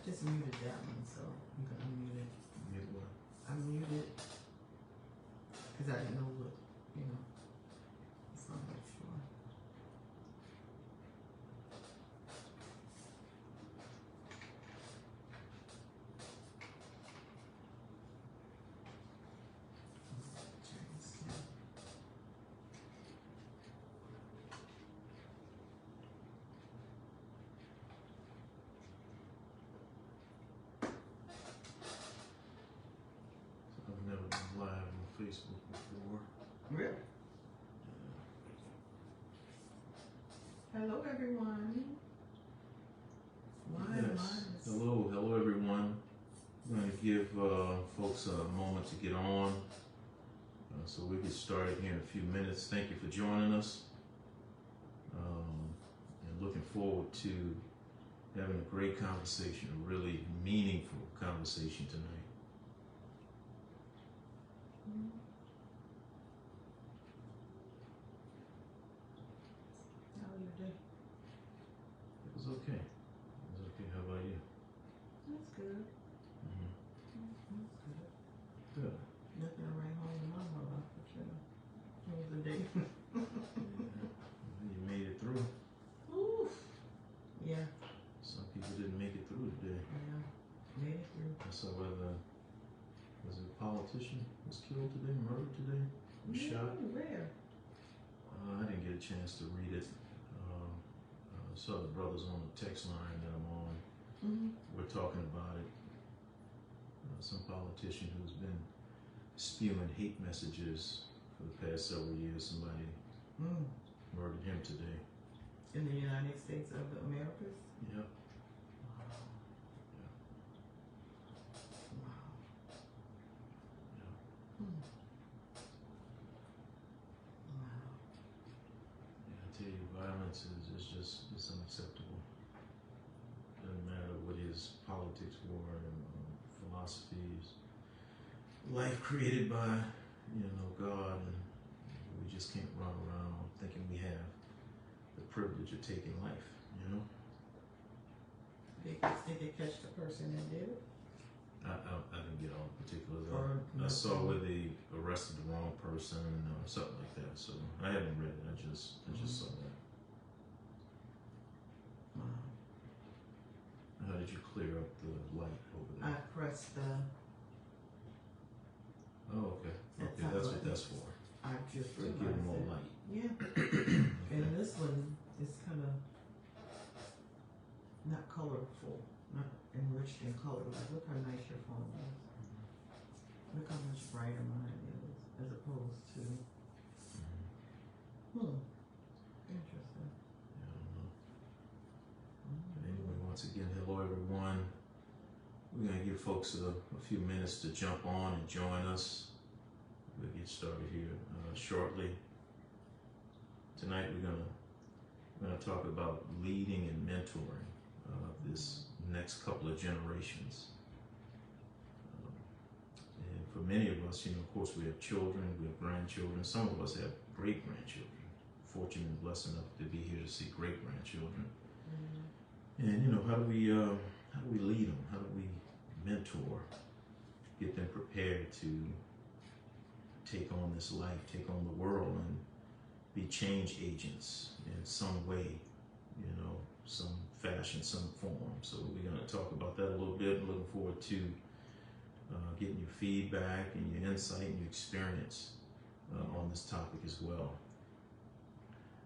just muted that one, so you can unmute it. Mute what? I muted because I didn't know what, you know. Just want to make sure. I've never been live on Facebook before. Really? Hello, everyone. Why am I? Hello everyone. I'm going to give folks a moment to get on. So we'll get started here in a few minutes. Thank you for joining us. And looking forward to having a great conversation, a really meaningful conversation tonight. How was your day? It was okay. It was okay. How about you? That's good. Mm-hmm. That's good. Good. Nothing to write home to mama about, but you know. How was the day? You made it through. Oof. Yeah. Some people didn't make it through today. Yeah. Made it through. I saw whether was it a politician was killed today, murdered today, was shot. Where? I didn't get a chance to read it. I saw the brothers on the text line that I'm on. Mm-hmm. We're talking about it. Some politician who's been spewing hate messages for the past several years. Somebody murdered him today. In the United States of the Americas? Yep. Wow. Yeah. Wow. Yeah. Wow. Yeah, I tell you, violence is just it's unacceptable. Doesn't matter what his politics were and philosophies. Life created by, God, and we just can't run around thinking we have the privilege of taking life, Did they catch the person that did it? I didn't get all the particulars. Or I saw where they arrested the wrong person or something like that. So I haven't read it. I just saw that. Wow. How did you clear up the light over I there? pressed the. Oh, okay. That's Okay, that's what button. that's for. I just To realized give more it. light. Yeah. Okay. And this one is kind of not colorful, not enriched in color. Like, look how nice your phone is. Look how much brighter mine is, as opposed to. Interesting. Yeah, I don't know. But anyway, once again, hello everyone. We're going to give folks a few minutes to jump on and join us. We'll get started here shortly. Tonight we're going to talk about leading and mentoring this next couple of generations. And for many of us, of course, we have children, we have grandchildren. Some of us have great-grandchildren. Fortunate and blessed enough to be here to see great-grandchildren. And how do we lead them? How do we mentor? Get them prepared to take on this life, take on the world, and be change agents in some way, some fashion, some form. So we're going to talk about that a little bit. I'm looking forward to getting your feedback and your insight and your experience on this topic as well.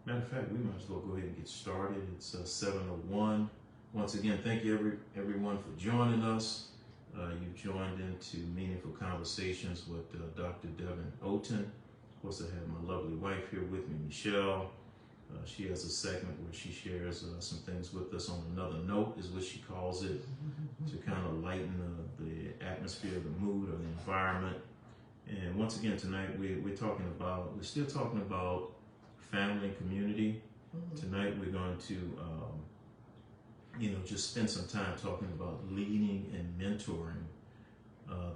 Matter of fact, we might as well go ahead and get started. It's 7:01. Once again, thank you everyone for joining us. You've joined into Meaningful Conversations with Dr. Devin Oten. Of course, I have my lovely wife here with me, Michelle. She has a segment where she shares some things with us on another note, is what she calls it, to kind of lighten the atmosphere, the mood, or the environment. And once again, tonight we're still talking about family and community. Tonight we're going to, just spend some time talking about leading and mentoring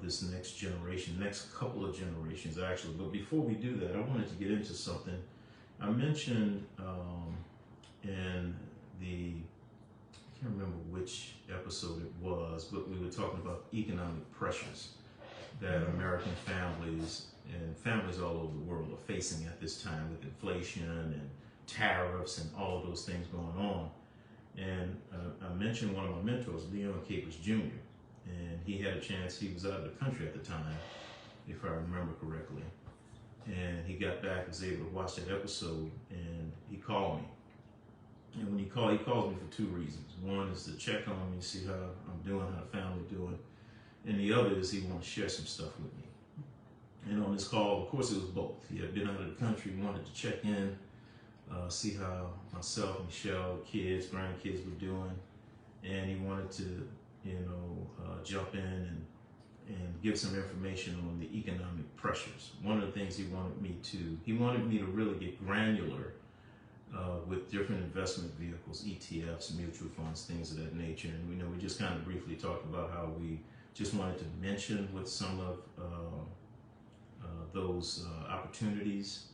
this next generation, next couple of generations actually. But before we do that, I wanted to get into something. I mentioned in I can't remember which episode episode it was, but we were talking about economic pressures that American families and families all over the world are facing at this time with inflation and tariffs and all of those things going on. And I mentioned one of my mentors, Leon Capers Jr., and he had a chance, he was out of the country at the time, if I remember correctly. And he got back, was able to watch that episode, and he called me. And when he calls me for two reasons. One is to check on me, see how I'm doing, how the family doing. And the other is he wanted to share some stuff with me. And on this call, of course it was both. He had been out of the country, wanted to check in, see how myself, Michelle, kids, grandkids were doing. And he wanted to, jump in and give some information on the economic pressures. One of the things he wanted me to really get granular with different investment vehicles, ETFs, mutual funds, things of that nature. And we just kind of briefly talked about how we just wanted to mention what some of those opportunities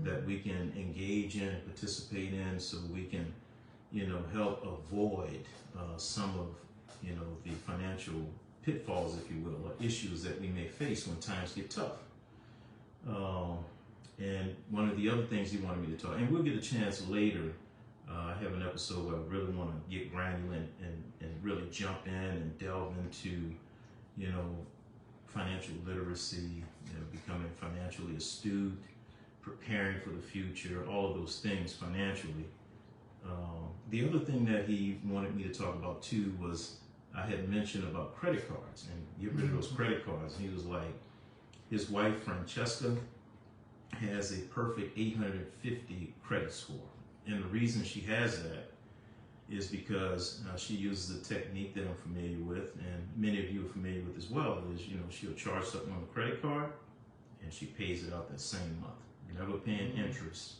that we can engage in and participate in, so we can, help avoid some of, the financial pitfalls, if you will, or issues that we may face when times get tough. And one of the other things he wanted me to talk, and we'll get a chance later, I have an episode where I really want to get granular and really jump in and delve into, financial literacy, becoming financially astute, preparing for the future, all of those things financially. The other thing that he wanted me to talk about too was I had mentioned about credit cards and get rid of those credit cards. And he was like, his wife Francesca has a perfect 850 credit score. And the reason she has that is because she uses a technique that I'm familiar with, and many of you are familiar with as well, is, she'll charge something on the credit card and she pays it out that same month, never paying interest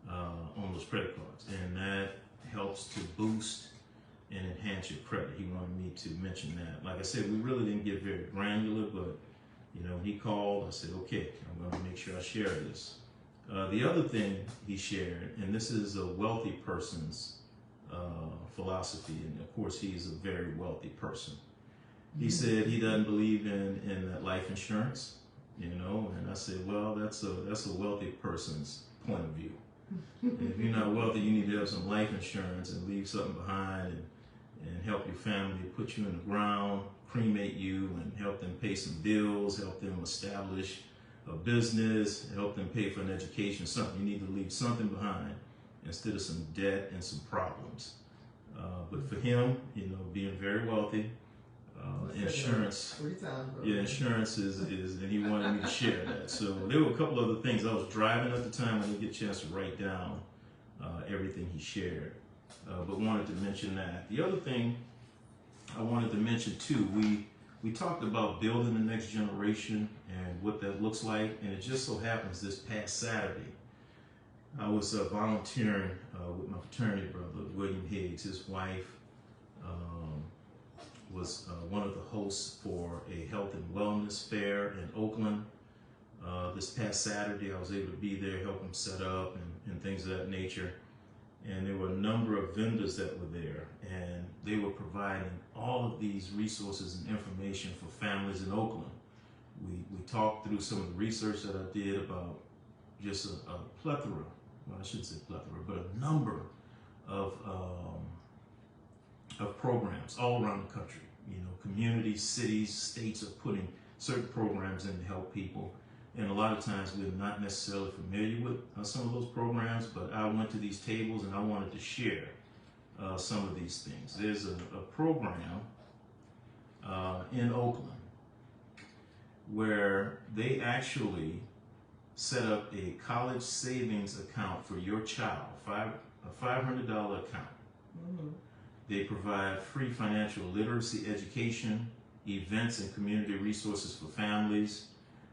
on those credit cards. And that helps to boost and enhance your credit. He wanted me to mention that. Like I said, we really didn't get very granular, but when he called, I said, okay, I'm going to make sure I share this. The other thing he shared, and this is a wealthy person's philosophy, and of course he's a very wealthy person. He said he doesn't believe in life insurance, and I said, well, that's a wealthy person's point of view. If you're not wealthy, you need to have some life insurance and leave something behind and help your family, put you in the ground, cremate you, and help them pay some bills, help them establish a business, help them pay for an education, something. You need to leave something behind instead of some debt and some problems. But for him, being very wealthy, insurance, insurance is, and he wanted me to share that. So there were a couple other things. I was driving at the time, I didn't get a chance to write down everything he shared, but wanted to mention that. The other thing I wanted to mention too, we talked about building the next generation and what that looks like, and it just so happens this past Saturday, I was volunteering with my fraternity brother, William Higgs. His wife was one of the hosts for a health and wellness fair in Oakland. This past Saturday, I was able to be there, help him set up and things of that nature. And there were a number of vendors that were there, and they were providing all of these resources and information for families in Oakland. We talked through some of the research that I did about just a plethora, well, I shouldn't say plethora, but a number of programs all around the country. Communities, cities, states are putting certain programs in to help people. And a lot of times we're not necessarily familiar with some of those programs, but I went to these tables and I wanted to share some of these things. There's a program in Oakland where they actually set up a college savings account for your child, a $500 account. Mm-hmm. They provide free financial literacy education, events and community resources for families.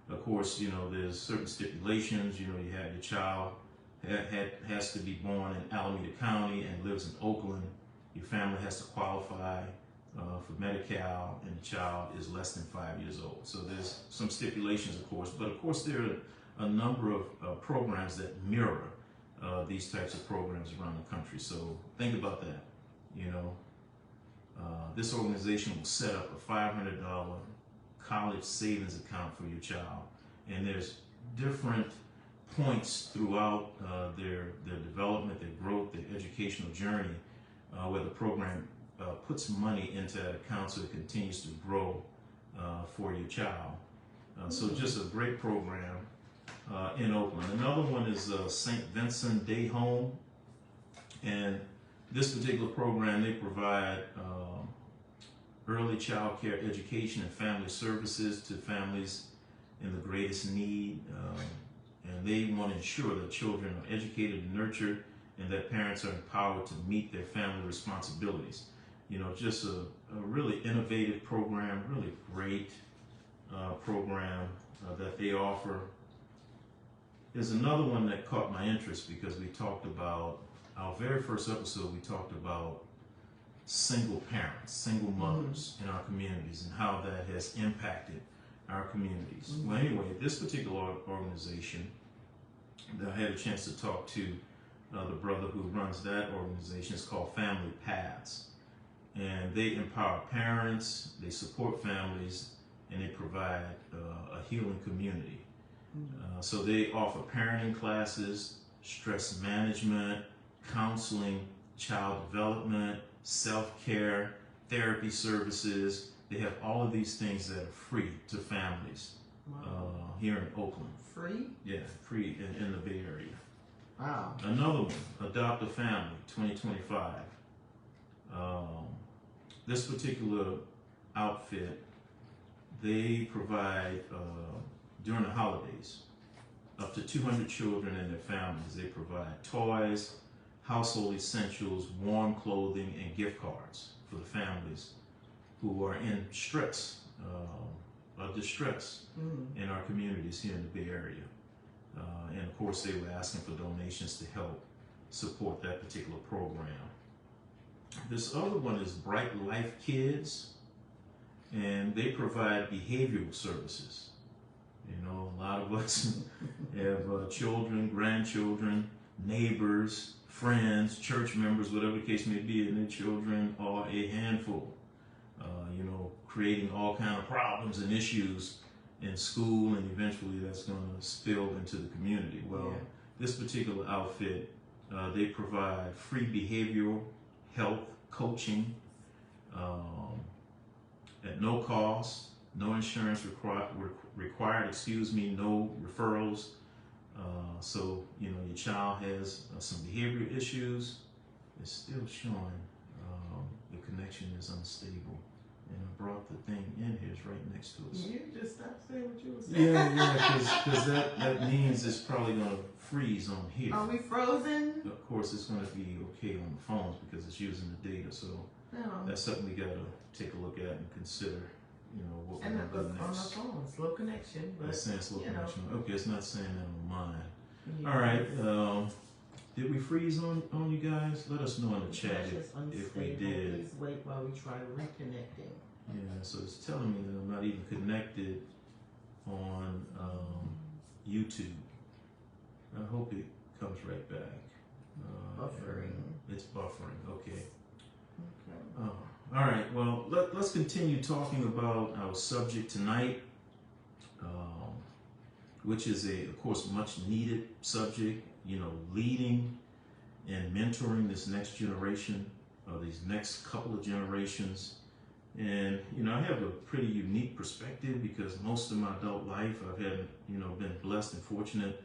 Of course, there's certain stipulations. You have your child has to be born in Alameda County and lives in Oakland. Your family has to qualify for Medi-Cal, and the child is less than 5 years old. So there's some stipulations, of course. But of course, there are a number of programs that mirror these types of programs around the country. So think about that. This organization will set up a $500 college savings account for your child, and there's different points throughout their development, their growth, their educational journey, where the program puts money into that account so it continues to grow for your child. So just a great program in Oakland. Another one is St. Vincent Day Home, and this particular program, they provide early child care education and family services to families in the greatest need, and they want to ensure that children are educated and nurtured, and that parents are empowered to meet their family responsibilities. You know, just a really innovative program, really great program that they offer. There's another one that caught my interest because we talked about, our very first episode, we talked about single parents, single mothers in our communities and how that has impacted our communities. Well, anyway, this particular organization, that I had a chance to talk to the brother who runs that organization. It's called Family Paths. And they empower parents, they support families, and they provide a healing community. So they offer parenting classes, stress management, counseling, child development, self-care, therapy services. They have all of these things that are free to families here in Oakland. Free? Yeah, free in the Bay Area. Wow. Another one, Adopt a Family, 2025. This particular outfit, they provide, during the holidays, up to 200 children and their families. They provide toys, household essentials, warm clothing, and gift cards for the families who are in stress, distress in our communities here in the Bay Area. And of course, they were asking for donations to help support that particular program. This other one is Bright Life Kids, and they provide behavioral services. You know, a lot of us have children, grandchildren, neighbors, friends, church members, whatever the case may be, and their children are a handful. You know, creating all kinds of problems and issues in school, and eventually that's going to spill into the community. Well, this particular outfit, they provide free behavioral health coaching at no cost, no insurance required, no referrals. So, you know, your child has some behavioral issues, it's still showing the connection is unstable. And I brought the thing in here, it's right next to us. You just stopped saying what you were saying. Yeah, because that means it's probably going to freeze on here. Are we frozen? Of course, it's going to be okay on the phones because it's using the data. So that's something we got to take a look at and consider. You know, what we're going to do next. On the phone, slow connection. But it's saying slow connection. Okay, it's not saying that on mine. Yeah. All right. Did we freeze on you guys? Let us know in the chat if we did. Please wait while we try reconnecting. Yeah, so it's telling me that I'm not even connected on YouTube. I hope it comes right back. Buffering. It's buffering. Okay. All right. Well, let's continue talking about our subject tonight, which is of course, much needed subject. You know, leading and mentoring this next generation, or these next couple of generations. And, you know, I have a pretty unique perspective because most of my adult life I've had, you know, been blessed and fortunate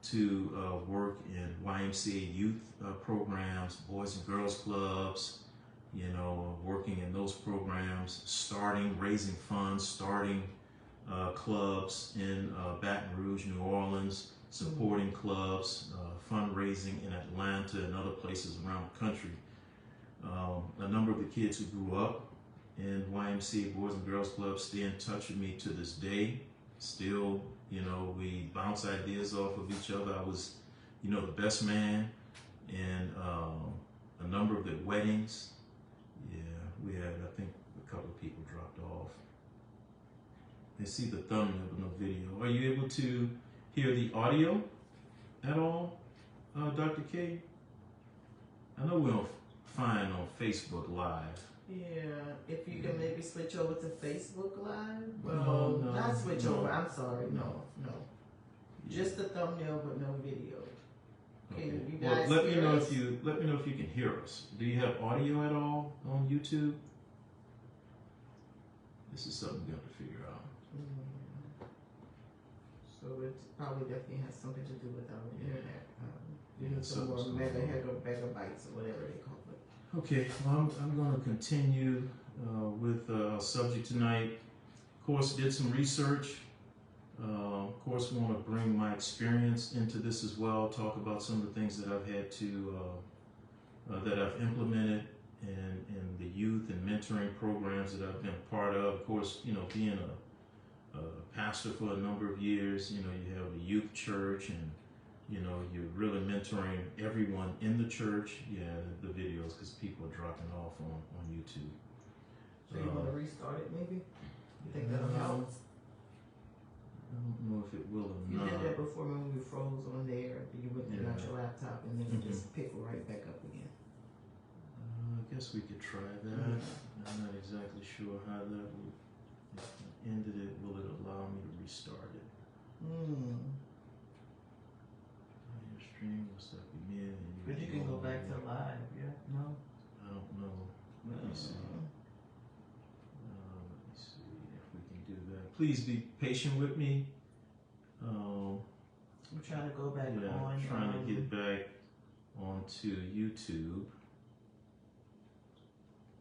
to work in YMCA youth programs, Boys and Girls Clubs, you know, working in those programs, raising funds, starting clubs in Baton Rouge, New Orleans, supporting clubs, fundraising in Atlanta and other places around the country. A number of the kids who grew up in YMCA Boys and Girls Club stay in touch with me to this day. Still, you know, we bounce ideas off of each other. I was, you know, the best man in a number of the weddings. Yeah, we had, I think, a couple of people dropped off. They see the thumbnail but no video. Are you able to hear the audio at all, Dr. K? I know we're fine on Facebook Live. Yeah, if you can maybe switch over to Facebook Live. Well, No, not switch no. over. I'm sorry. No. Yeah. Just the thumbnail, but no video. Okay. Can you Well, guys let me hear know us? let me know if you can hear us. Do you have audio at all on YouTube? This is something we're going to figure out. So it probably definitely has something to do with our internet. Yeah, Some more something's going on. megabytes or whatever they call it. Okay, well, I'm going to continue with our subject tonight. Of course, did some research. Of course, want to bring my experience into this as well. Talk about some of the things that I've had to that I've implemented in the youth and mentoring programs that I've been a part of. Of course, being a pastor for a number of years, you have a youth church and you're really mentoring everyone in the church. Yeah, the videos, because people are dropping off on YouTube. So you want to restart it maybe? You think that'll help? I don't know if it will or You not. did that before when we froze on there. You went and got your laptop and then you just pick right back up again. I guess we could try that. I'm not exactly sure how that would. If I ended it, will it allow me to restart it? Your stream will stop me in. But you can go back to live, yeah? No? I don't know. Let me see. Let me see if we can do that. Please be patient with me. I'm trying to go back on. Trying to get back onto YouTube.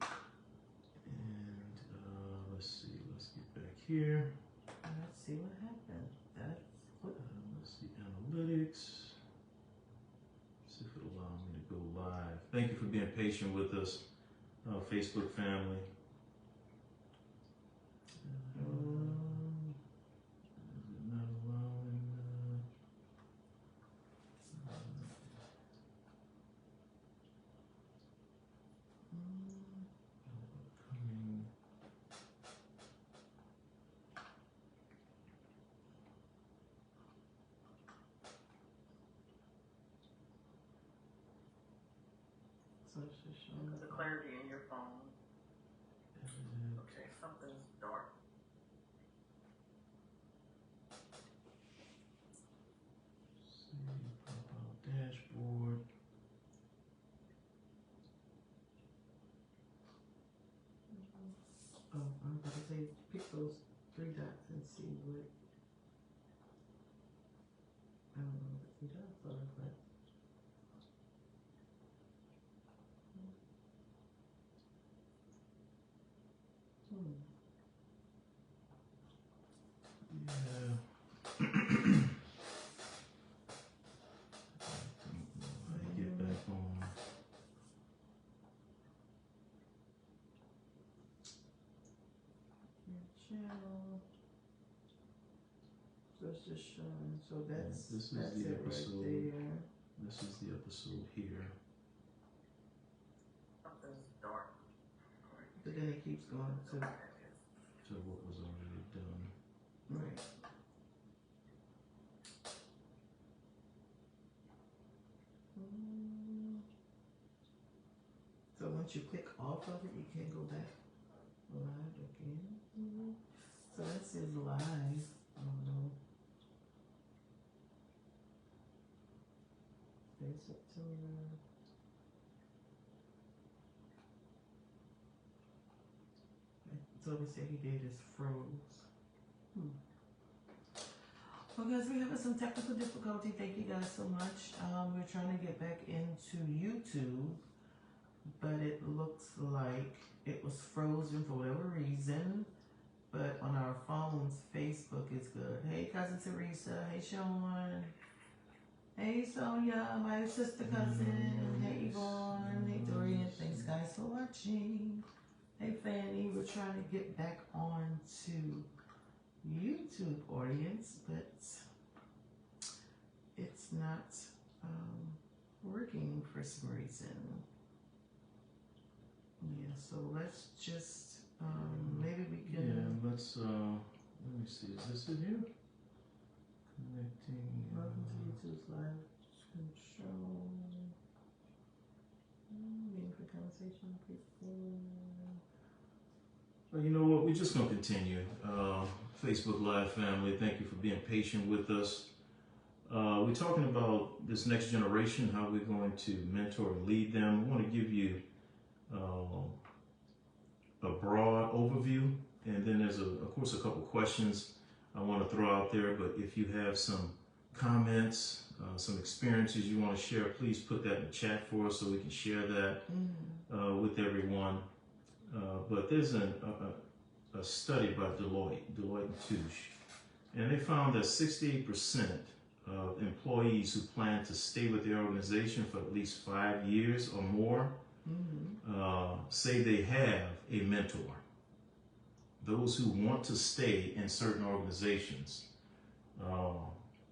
And let's see. Let's get back here. Let's see what happened. That's what. Let's see analytics. See if it'll allow me to go live. Thank you for being patient with us, Facebook family. Is it not allowing? Coming. So it's just showing The clarity in your phone. Okay, something's dark. See, profile dashboard. Oh, I'm about to say pick those 3 dots and see what. I don't know what the 3 dots are, but. Yeah. I get back on. Channel. So it's just showing. So that's This is that's the it episode. right there. This is the episode here. Something's dark. But then it keeps going to So what was already done. right. So once you click off of it, you can't go back live again. So that says live. I don't know. Okay, September. So we said he did is froze. Well, guys, we're having some technical difficulty. Thank you guys so much. We're trying to get back into YouTube, but it looks like it was frozen for whatever reason. But on our phones, Facebook is good. Hey, cousin Teresa. Hey, Sean. Hey, Sonia, my sister cousin. Hey, Yvonne. Hey, Dorian. Thanks, guys, for watching. Hey, Fanny. We're trying to get back on to YouTube audience, but it's not working for some reason. Yeah, so let's just maybe we can. Yeah, let's let me see. Is this it here? Connecting. Welcome to YouTube's live control. Waiting for conversation. Well, you know what? We're just going to continue. Facebook Live family, thank you for being patient with us. We're talking about this next generation, how we're going to mentor and lead them. I want to give you a broad overview, and then there's, of course, a couple questions I want to throw out there. But if you have some comments, some experiences you want to share, please put that in the chat for us so we can share that with everyone. But there's a study by Deloitte & Touche, and they found that 68% of employees who plan to stay with their organization for at least 5 years or more say they have a mentor. Those who want to stay in certain organizations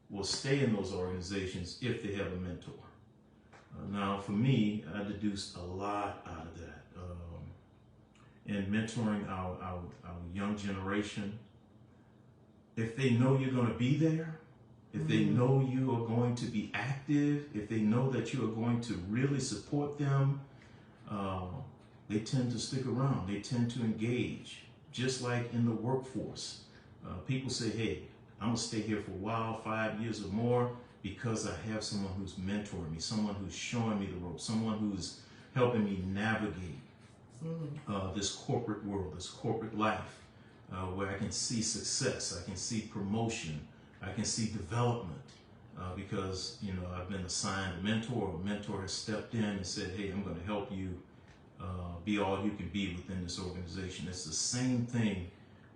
will stay in those organizations if they have a mentor. Now, for me, I deduced a lot out of that. In mentoring our young generation, if they know you're going to be there, if they know you are going to be active, if they know that you are going to really support them, they tend to stick around. They tend to engage. Just like in the workforce, people say, hey, I'm going to stay here for a while, 5 years or more, because I have someone who's mentoring me, someone who's showing me the ropes, someone who's helping me navigate this corporate world, this corporate life, where I can see success, I can see promotion, I can see development, because I've been assigned a mentor, or a mentor has stepped in and said, hey, I'm going to help you be all you can be within this organization. It's the same thing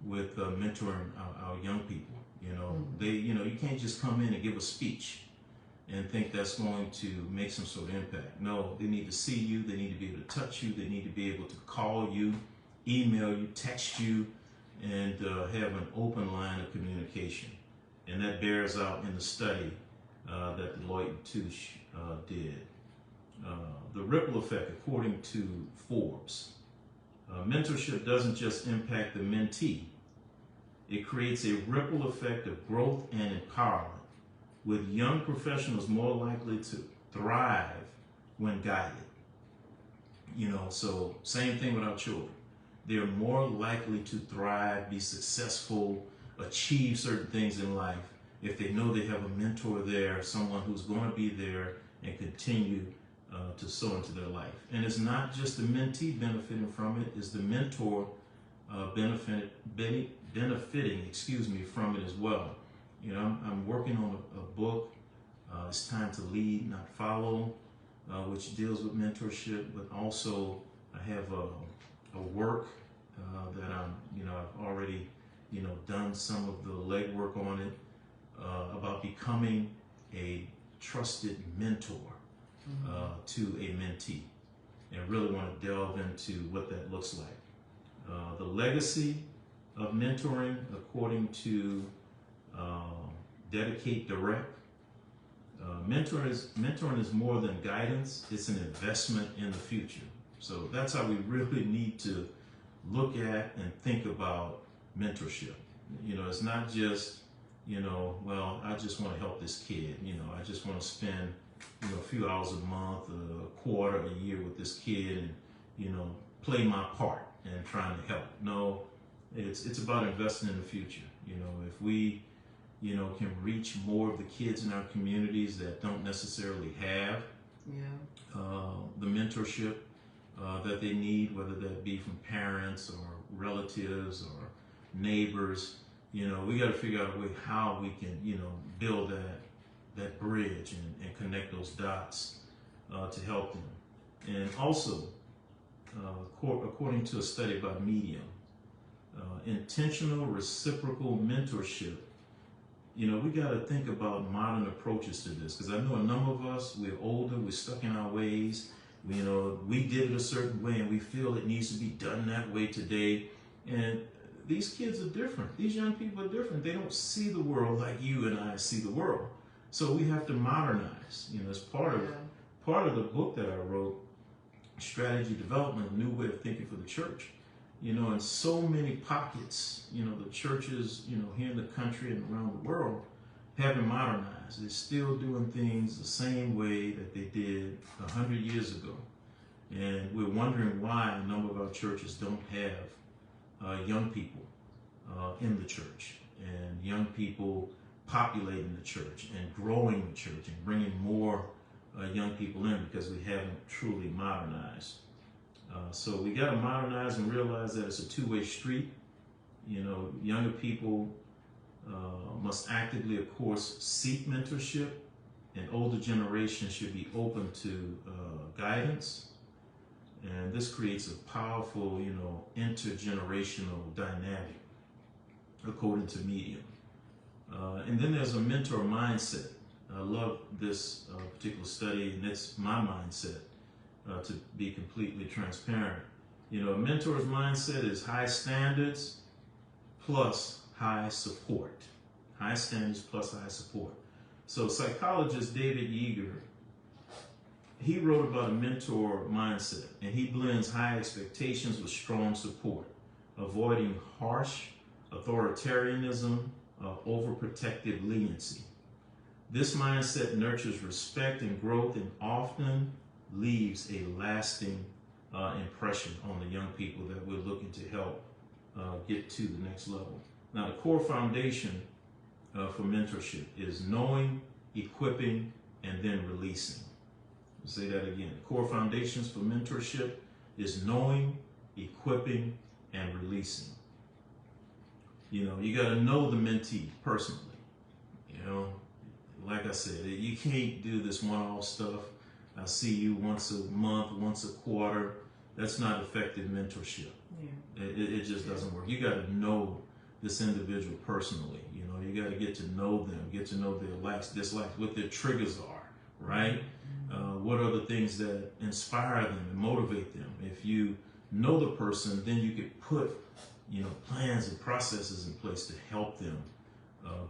with mentoring our young people. You can't just come in and give a speech and think that's going to make some sort of impact. No, they need to see you, they need to be able to touch you, they need to be able to call you, email you, text you, and have an open line of communication. And that bears out in the study that Deloitte & Touche did. The ripple effect, according to Forbes, mentorship doesn't just impact the mentee. It creates a ripple effect of growth and empowerment, with young professionals more likely to thrive when guided. So same thing with our children. They're more likely to thrive, be successful, achieve certain things in life if they know they have a mentor there, someone who's going to be there and continue to sow into their life. And it's not just the mentee benefiting from it, it's the mentor benefiting from it as well. I'm working on a book, It's Time to Lead, Not Follow, which deals with mentorship, but also I have a work that I've already, done some of the legwork on it, about becoming a trusted mentor to a mentee, and really want to delve into what that looks like. The legacy of mentoring, according to Dedicate Direct, mentoring is more than guidance, it's an investment in the future. So that's how we really need to look at and think about mentorship. It's not just, I just want to help this kid, I just want to spend, a few hours a month, a quarter, a year with this kid and, play my part and trying to help. No, it's about investing in the future. If we, can reach more of the kids in our communities that don't necessarily have the mentorship that they need, whether that be from parents or relatives or neighbors, we got to figure out a way how we can, build that bridge and connect those dots to help them. And also, according to a study by Medium, intentional reciprocal mentorship, we got to think about modern approaches to this, because I know a number of us, we're older, we're stuck in our ways. We did it a certain way and we feel it needs to be done that way today. And these kids are different. These young people are different. They don't see the world like you and I see the world. So we have to modernize. As part of the book that I wrote, Strategy Development, a New Way of Thinking for the Church. In so many pockets, the churches, here in the country and around the world haven't modernized. They're still doing things the same way that they did 100 years ago. And we're wondering why a number of our churches don't have young people in the church, and young people populating the church and growing the church and bringing more young people in, because we haven't truly modernized. So we got to modernize and realize that it's a two-way street. You know, younger people must actively, of course, seek mentorship, and older generations should be open to guidance. And this creates a powerful, you know, intergenerational dynamic, according to Medium. And then there's a mentor mindset. I love this particular study, and it's my mindset, to be completely transparent. You know, a mentor's mindset is high standards plus high support. High standards plus high support. So psychologist David Yeager, he wrote about a mentor mindset, and he blends high expectations with strong support, avoiding harsh authoritarianism, overprotective leniency. This mindset nurtures respect and growth, and often leaves a lasting impression on the young people that we're looking to help get to the next level. Now, the core foundation for mentorship is knowing, equipping, and then releasing. I'll say that again. The core foundations for mentorship is knowing, equipping, and releasing. You know, you got to know the mentee personally. You know, like I said, you can't do this one-off stuff. I see you once a month, once a quarter. That's not effective mentorship. Yeah. It just doesn't work. You got to know this individual personally. You know, you got to get to know them, get to know their likes, dislikes, what their triggers are, right? What are the things that inspire them and motivate them? If you know the person, then you could put, you know, plans and processes in place to help them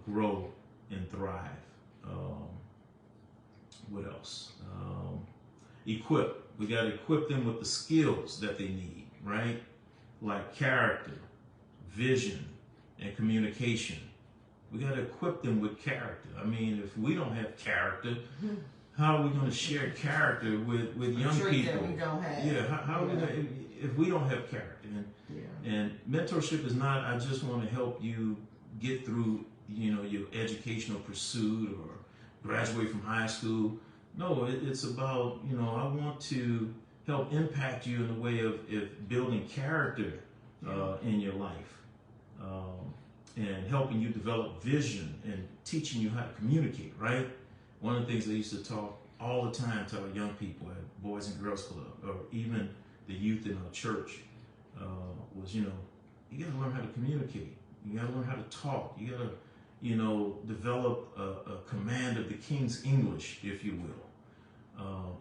grow and thrive. What else? Equip. We got to equip them with the skills that they need, right? Like character, vision, and communication. We got to equip them with character. I mean, if we don't have character, how are we going to share character with young people? That we don't have. Yeah, how are we gonna, if we don't have character? And mentorship is not, I just want to help you get through, you know, your educational pursuit or graduate from high school. No, it's about, you know, I want to help impact you in the way of building character in your life, and helping you develop vision and teaching you how to communicate, right? One of the things I used to talk all the time to our young people at Boys and Girls Club, or even the youth in our church, was, you know, you got to learn how to communicate. You got to learn how to talk. You got to, you know, develop a command of the King's English, if you will.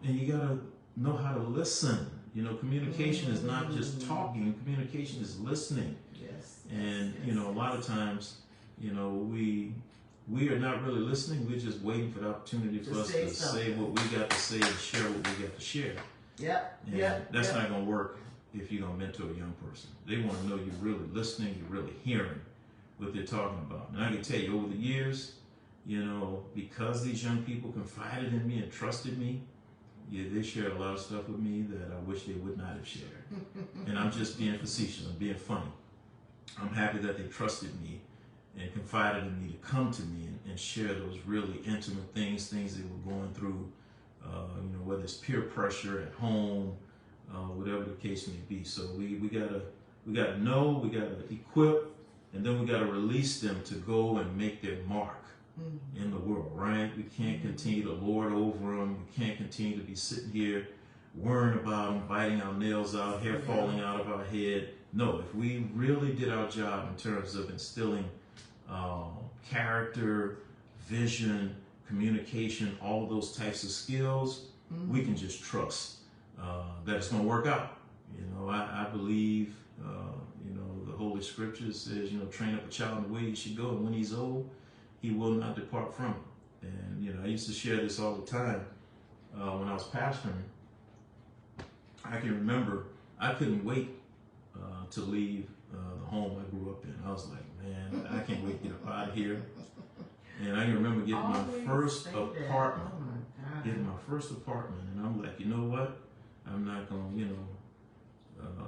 And you got to know how to listen. You know, communication is not just talking. Communication is listening. Yes. And, you know, a lot of times, you know, we are not really listening. We're just waiting for the opportunity for us to say what we got to say and share what we got to share. Yep. And that's not going to work if you're going to mentor a young person. They want to know you're really listening, you're really hearing what they're talking about. And I can tell you, over the years, you know, because these young people confided in me and trusted me, they shared a lot of stuff with me that I wish they would not have shared. And I'm just being facetious, I'm being funny. I'm happy that they trusted me and confided in me to come to me and share those really intimate things they were going through, you know, whether it's peer pressure at home, whatever the case may be. So we gotta know, we gotta equip, and then we gotta release them to go and make their mark in the world, right? We can't continue to lord over them. We can't continue to be sitting here worrying about them, biting our nails out, hair falling out of our head. No, if we really did our job in terms of instilling character, vision, communication, all of those types of skills, we can just trust that it's going to work out. You know, I believe, you know, the Holy Scripture says, you know, train up a child in the way he should go, and when he's old, he will not depart from it. And, you know, I used to share this all the time when I was pastoring. I can remember I couldn't wait to leave the home I grew up in. I was like, man, I can't wait to get up out of here. And I can remember getting my first apartment. And I'm like, you know what? I'm not gonna,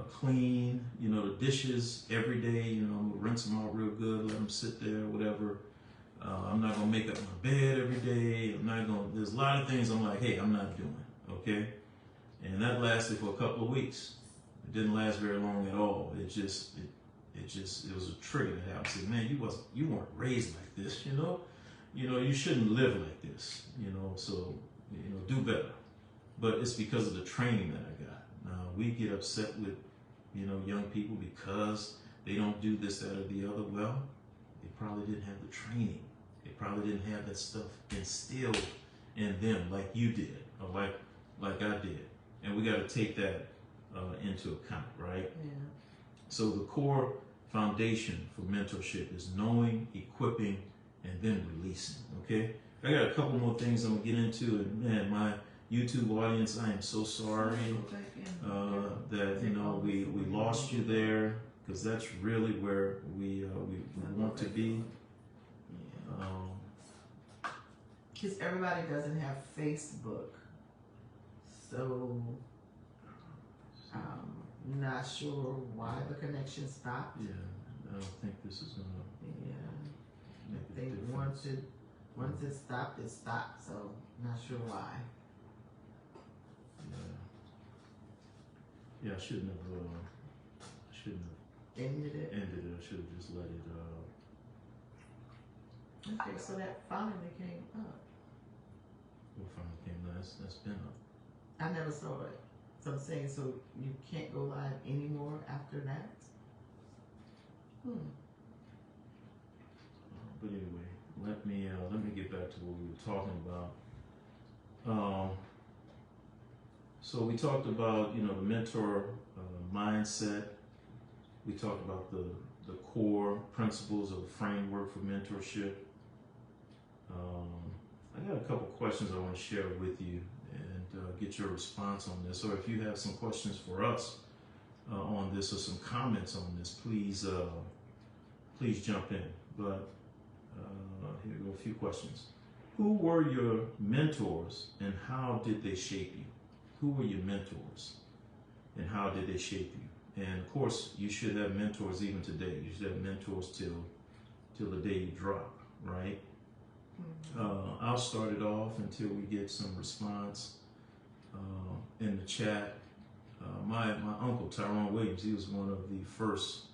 clean, the dishes every day. I'm gonna rinse them out real good, let them sit there, whatever. I'm not gonna make up my bed every day. There's a lot of things I'm like, hey, I'm not doing, okay? And that lasted for a couple of weeks. It didn't last very long at all. It was a trigger that happened. I said, man, you weren't raised like this, you shouldn't live like this, so, do better. But it's because of the training that I got. Now, we get upset with, young people because they don't do this, that, or the other. Well, they probably didn't have the training. They probably didn't have that stuff instilled in them like you did, or like I did. And we got to take that into account, right? Yeah. So the core foundation for mentorship is knowing, equipping, and then releasing, okay? I got a couple more things I'm going to get into, and man, my YouTube audience, I am so sorry that, we lost you there, because that's really where we want to be. Because everybody doesn't have Facebook, so not sure why the connection stopped. Yeah, I don't think this is gonna. Yeah, I think once it stopped, it stopped. So not sure why. Yeah, I shouldn't have Ended it. I should have just let it. Okay, so that finally came up. What finally came? That's been up. I never saw it. So I'm saying, so you can't go live anymore after that? But anyway, let me get back to what we were talking about. So we talked about the mentor mindset. We talked about the core principles of the framework for mentorship. I got a couple questions I want to share with you and get your response on this. Or if you have some questions for us on this or some comments on this, please jump in. But here we go, a few questions. Who were your mentors and how did they shape you? Who were your mentors and how did they shape you? And of course, you should have mentors even today. You should have mentors till the day you drop, right? I'll start it off until we get some response in the chat. My uncle, Tyrone Williams, he was one of the first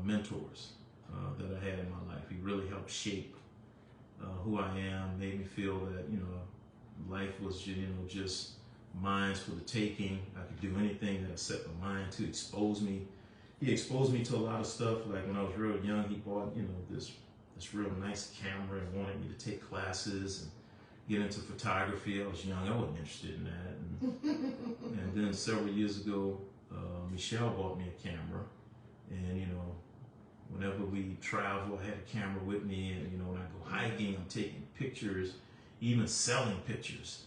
mentors that I had in my life. He really helped shape who I am, made me feel that, life was, just mine for the taking. I could do anything that I set my mind to. Expose me. He exposed me to a lot of stuff. Like when I was real young, he bought, this real nice camera and wanted me to take classes and get into photography. I was young. I wasn't interested in that. And then several years ago, Michelle bought me a camera. And, whenever we travel, I had a camera with me. And, when I go hiking, I'm taking pictures, even selling pictures,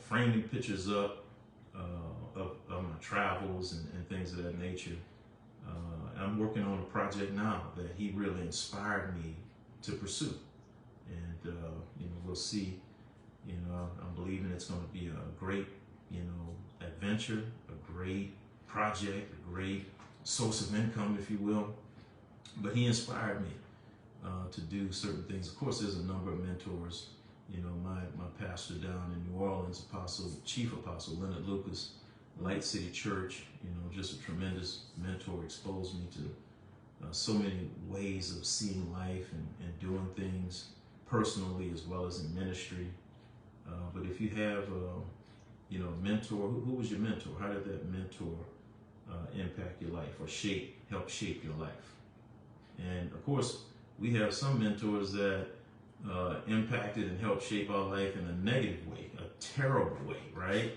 framing pictures up of my travels and things of that nature. I'm working on a project now that he really inspired me to pursue. And, we'll see, I'm believing it's going to be a great, adventure, a great project, a great source of income, if you will. But he inspired me to do certain things. Of course, there's a number of mentors. My pastor down in New Orleans, Chief Apostle Leonard Lucas, Light City Church, just a tremendous mentor, exposed me to so many ways of seeing life and doing things personally as well as in ministry. But if you have, a mentor, who was your mentor? How did that mentor impact your life or help shape your life? And of course, we have some mentors that impacted and helped shape our life in a negative way, a terrible way, right?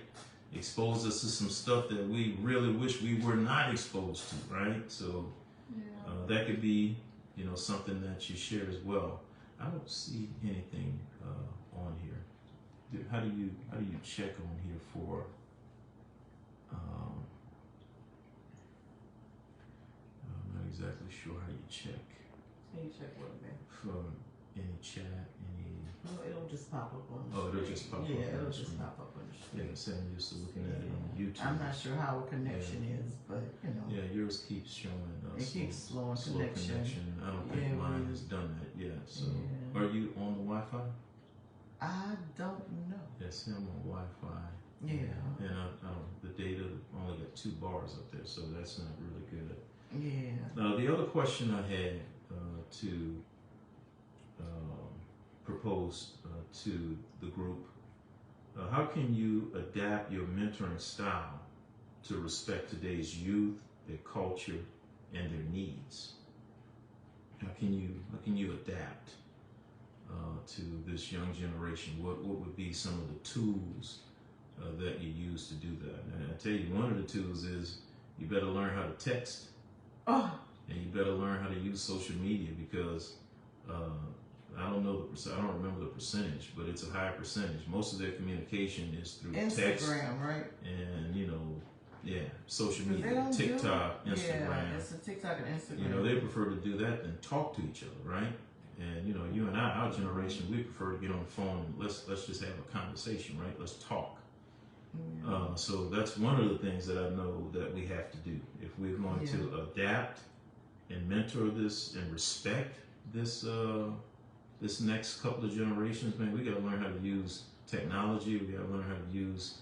Exposed us to some stuff that we really wish we were not exposed to, right? So that could be, something that you share as well. I don't see anything on here. How do you check on here for? I'm not exactly sure how you check. How you check what, man? For any chat, any. No, it'll just pop up on. Oh, it'll just pop up. Yeah, on it'll the just screen. pop up on Street. Yeah, so I'm used to looking at it on YouTube. I'm not sure how a connection is, but you know. Yeah, yours keeps showing It keeps slow connection. I don't think mine has done that yet. So, are you on the Wi-Fi? I don't know. Yes, I'm on Wi-Fi. Yeah. And the data only got 2 bars up there, so that's not really good. Yeah. The other question I had to propose to the group, how can you adapt your mentoring style to respect today's youth, their culture, and their needs? How can you adapt to this young generation? What would be some of the tools that you use to do that? And I tell you, one of the tools is you better learn how to text, and you better learn how to use social media, because I don't remember the percentage, but it's a high percentage. Most of their communication is through Instagram, text, right? And social media, TikTok, Instagram. Yeah, it's a TikTok and Instagram. They prefer to do that than talk to each other, right? And you and I, our generation, we prefer to get on the phone and let's just have a conversation, right? Let's talk. So that's one of the things that I know that we have to do if we're going to adapt and mentor this and respect this this next couple of generations. Man, we got to learn how to use technology. We got to learn how to use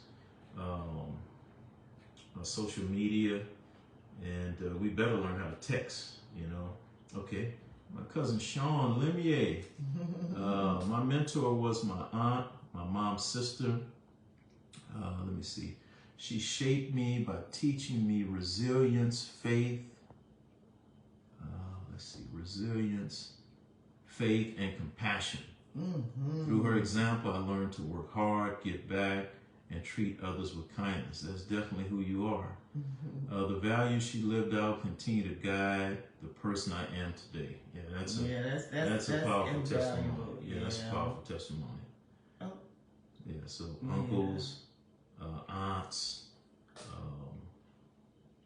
social media, and we better learn how to text. Okay. My cousin Sean Lemier. My mentor was my aunt, my mom's sister. Let me see. She shaped me by teaching me resilience, faith. Resilience, faith, and compassion. Through her example, I learned to work hard, give back, and treat others with kindness. That's definitely who you are. The values she lived out continue to guide the person I am today. Yeah, that's a powerful testimony. Yeah, that's a powerful testimony. Oh. Yeah, so uncles, aunts,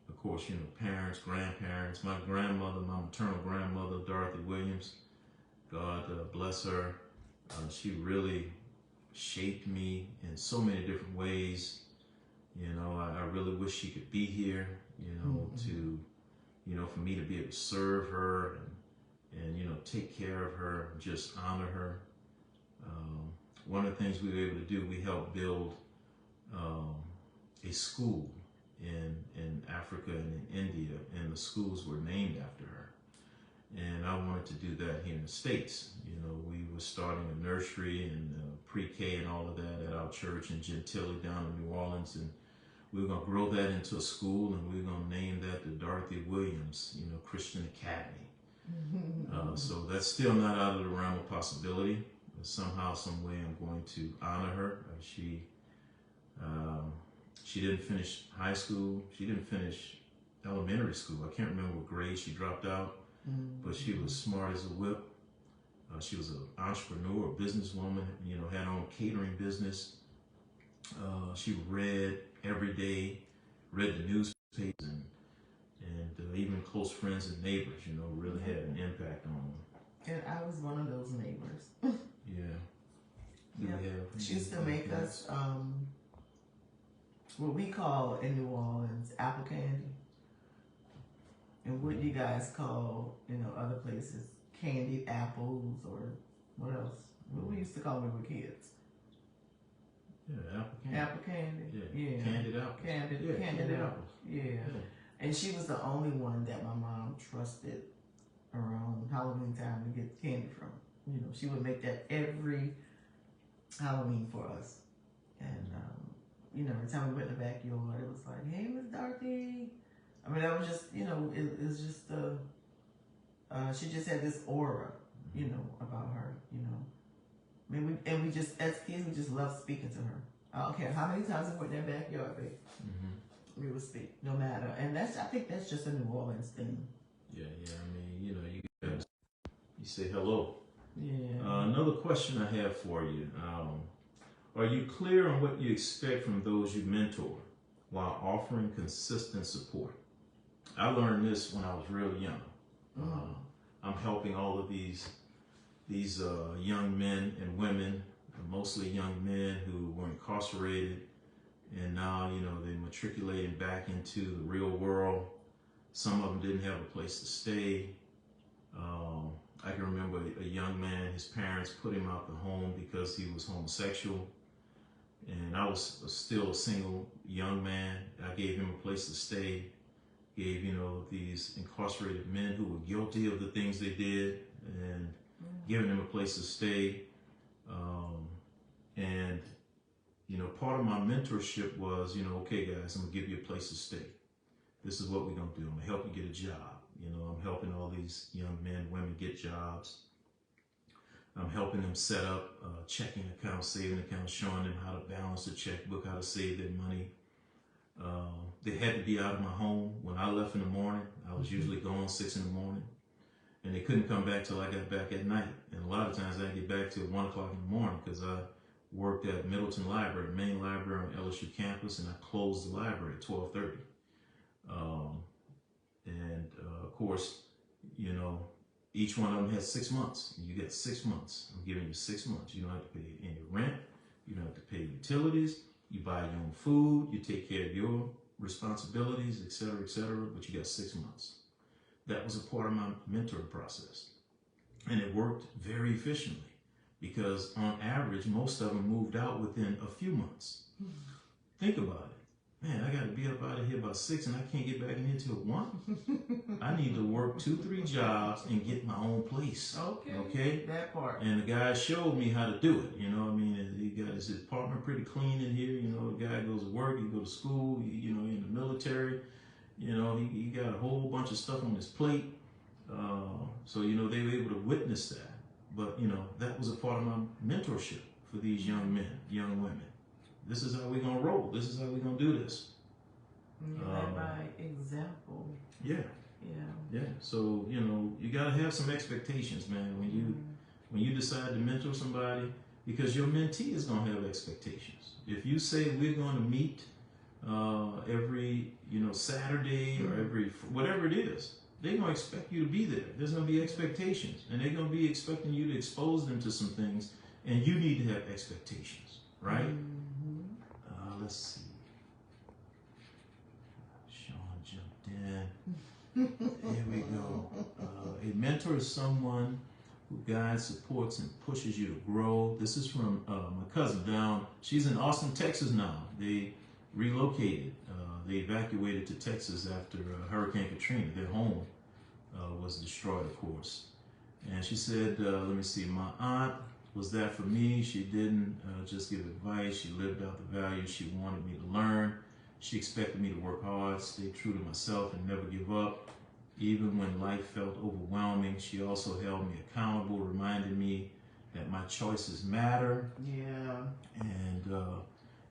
of course, parents, grandparents. My grandmother, my maternal grandmother, Dorothy Williams, God bless her. She really shaped me in so many different ways. I really wish she could be here, to, for me to be able to serve her and take care of her, and just honor her. One of the things we were able to do, we helped build a school in Africa and in India, and the schools were named after her. And I wanted to do that here in the States. We were starting a nursery and pre-K and all of that at our church in Gentilly down in New Orleans, and we were going to grow that into a school, and we were going to name that the Dorothy Williams, Christian Academy. So that's still not out of the realm of possibility. Somehow, some way, I'm going to honor her. She didn't finish high school. She didn't finish elementary school. I can't remember what grade she dropped out, but she was smart as a whip. She was an entrepreneur, a businesswoman, had her own catering business. She read every day, read the newspapers, and even close friends and neighbors, really had an impact on them. And I was one of those neighbors. Yeah. She used to make us what we call in New Orleans apple candy, and what you guys call other places candied apples, or what else? What we used to call when we were kids. Yeah, apple candy. Apple candy. Yeah. Candied apples. Candied apples. Yeah. And she was the only one that my mom trusted around Halloween time to get candy from. She would make that every Halloween for us. And, every time we went in the backyard, it was like, hey, Miss Dorothy. I mean, that was just, it was just, she just had this aura, about her, I mean, we just, as kids, we just loved speaking to her. I don't care how many times we went in that backyard, babe. We would speak, no matter. And I think that's just a New Orleans thing. Yeah. I mean, you say hello. Yeah. Another question I have for you. Are you clear on what you expect from those you mentor while offering consistent support? I learned this when I was real young. I'm helping all of these young men and women, mostly young men who were incarcerated, and now, you know, they're matriculating back into the real world. Some of them didn't have a place to stay. I can remember a young man, his parents put him out the home because he was homosexual. And I was still a single young man. I gave him a place to stay, gave, you know, these incarcerated men who were guilty of the things they did, and giving them a place to stay. And, you know, part of my mentorship was, you know, okay, guys, I'm gonna give you a place to stay. This is what we're gonna do. I'm gonna help you get a job. You know, I'm helping all these young men, women get jobs. I'm helping them set up checking accounts, saving accounts, showing them how to balance a checkbook, how to save their money. They had to be out of my home. When I left in the morning, I was usually gone 6 in the morning, and they couldn't come back till I got back at night. And a lot of times I didn't get back till 1 o'clock in the morning because I worked at Middleton Library, main library on LSU campus, and I closed the library at 12:30. Of course, you know, each one of them has 6 months. You get 6 months. I'm giving you 6 months. You don't have to pay any rent. You don't have to pay utilities. You buy your own food. You take care of your responsibilities, etc., etc. But you got 6 months. That was a part of my mentoring process. And it worked very efficiently because on average, most of them moved out within a few months. Think about it. Man, I got to be up out of here by 6 and I can't get back in here till 1. I need to work 2, 3 jobs and get my own place. Okay? That part. And the guy showed me how to do it. You know what I mean? He got his apartment pretty clean in here. You know, the guy goes to work, he goes to school, you know, in the military. You know, he got a whole bunch of stuff on his plate. So, you know, they were able to witness that. But, you know, that was a part of my mentorship for these young men, young women. This is how we're going to roll. This is how we're going to do this. By example. Yeah. Yeah. So, you know, you got to have some expectations, man, when you decide to mentor somebody, because your mentee is going to have expectations. If you say we're going to meet every, you know, Saturday or every, whatever it is, they're going to expect you to be there. There's going to be expectations, and they're going to be expecting you to expose them to some things, and you need to have expectations, right? Let's see. Sean jumped in. Here we go. A mentor is someone who guides, supports, and pushes you to grow. This is from my cousin down. She's in Austin, Texas now. They relocated. They evacuated to Texas after Hurricane Katrina. Their home was destroyed, of course. And she said, let me see, my aunt was that for me. She didn't just give advice. She lived out the values she wanted me to learn. She expected me to work hard, stay true to myself, and never give up. Even when life felt overwhelming, she also held me accountable, reminded me that my choices matter. Yeah. And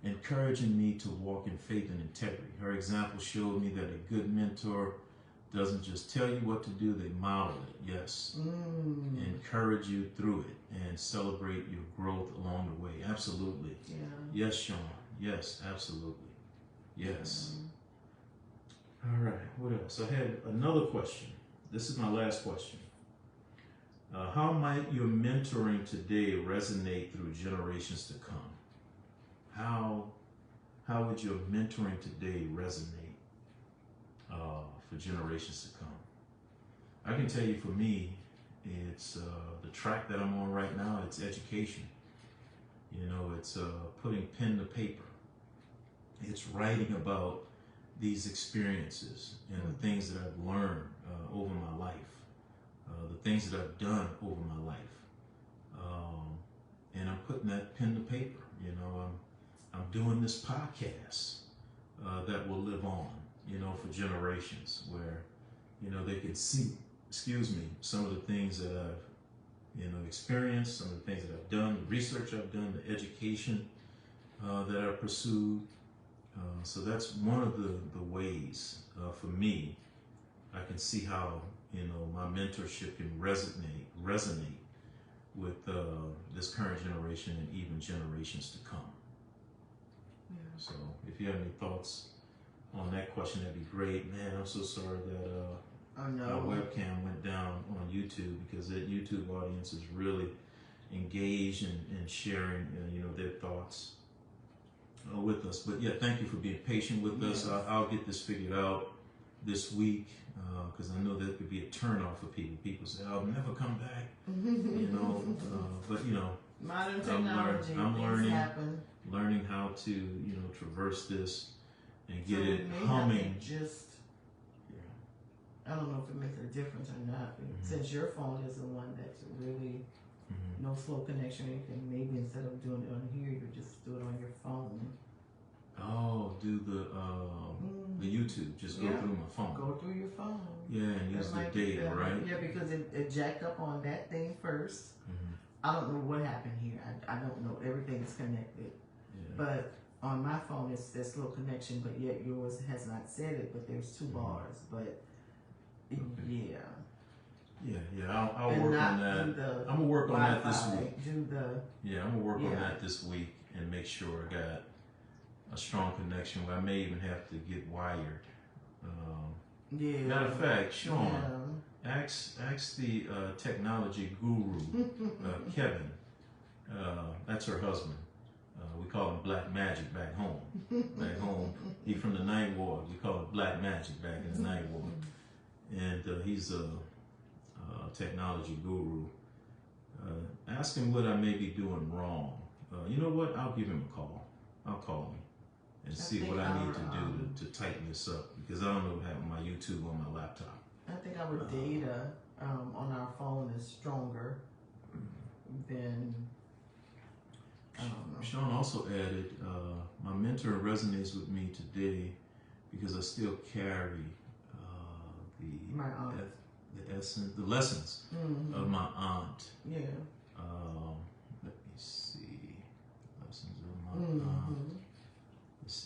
encouraging me to walk in faith and integrity. Her example showed me that a good mentor doesn't just tell you what to do, they model it, yes. Encourage you through it and celebrate your growth along the way. Absolutely. Yeah. Yes, Sean. Yes, absolutely. Yes. All right, what else? I had another question. This is my last question. How might your mentoring today resonate through generations to come? How would your mentoring today resonate for generations to come? I can tell you, for me, it's the track that I'm on right now. It's education. You know, it's putting pen to paper. It's writing about these experiences and the things that I've learned over my life, the things that I've done over my life, and I'm putting that pen to paper. You know, I'm doing this podcast that will live on, you know, for generations, where, you know, they can see, some of the things that I've, you know, experienced, some of the things that I've done, the research I've done, the education that I've pursued. So that's one of the ways for me. I can see how, you know, my mentorship can resonate with this current generation and even generations to come. Yeah. So if you have any thoughts on that question, that'd be great. Man, I'm so sorry that our webcam went down on YouTube, because that YouTube audience is really engaged in sharing, you know, their thoughts. with us. But yeah, thank you for being patient with us. I'll get this figured out this week because I know that could be a turnoff for people. People say, "I'll never come back," you know. But you know, modern technology, I'm learning happen. Learning how to traverse this and get So it humming. I don't know if it makes a difference or not. Since your phone is the one that's really no slow connection or anything, maybe instead of doing it on here, you just do it on your phone. Oh, do the YouTube. Just go through my phone. Go through your phone. Yeah, and use the data, right? Yeah, because it jacked up on that thing first. I don't know what happened here. I don't know. Everything is connected. Yeah. But on my phone, it's that slow connection, but yet yours has not said it, but there's 2 bars. But yeah. I'll work on that. I'm gonna work on that this week. I'm gonna work on that this week and make sure I got a strong connection. I may even have to get wired. Matter of fact, Sean, ask the technology guru, Kevin. That's her husband. We call him Black Magic back home. Back home, he from the Ninth Ward. We call him Black Magic back in the Ninth Ward. And he's a technology guru. Ask him what I may be doing wrong. You know what? I'll give him a call. I'll call him and see what I need to do to tighten this up, because I don't know what happened with my YouTube on my laptop. I think our data on our phone is stronger than. I don't know. Sean also added, my mentor resonates with me today because I still carry the lessons of my aunt. Yeah. Let me see. Lessons of my aunt.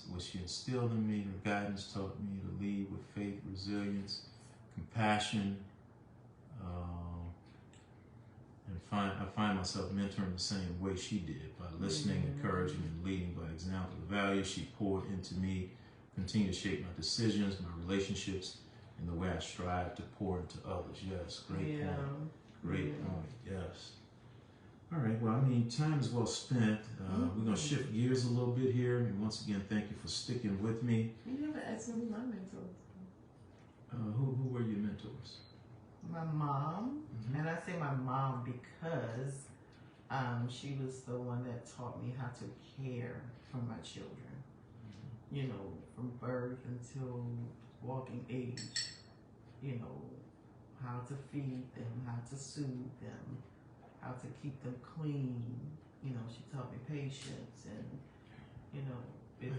What she instilled in me, her guidance taught me to lead with faith, resilience, compassion, and I find myself mentoring the same way she did, by listening, encouraging, and leading by example. The values she poured into me continue to shape my decisions, my relationships, and the way I strive to pour into others. Yes, great point. Great point, yes. All right, well, I mean, time is well spent. We're going to shift gears a little bit here. And once again, thank you for sticking with me. You never asked me who my mentors were. Who were your mentors? My mom. And I say my mom because she was the one that taught me how to care for my children. You know, from birth until walking age. You know, how to feed them, how to soothe them, how to keep them clean. You know, she taught me patience, and you know, it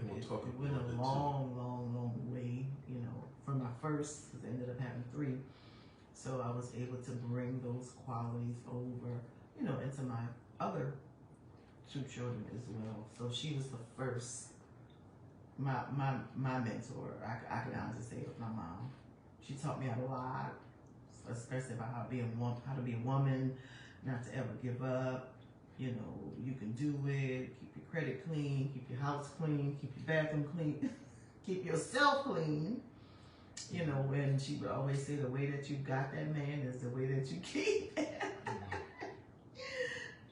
went a long way. You know, from my first, because I ended up having 3, so I was able to bring those qualities over, you know, into my other 2 children as well. So she was the first, my mentor. I can honestly say it was my mom. She taught me a lot, especially about how to be a woman, not to ever give up. You know, you can do it. Keep your credit clean. Keep your house clean. Keep your bathroom clean. Keep yourself clean. You know, and she would always say the way that you got that man is the way that you keep it.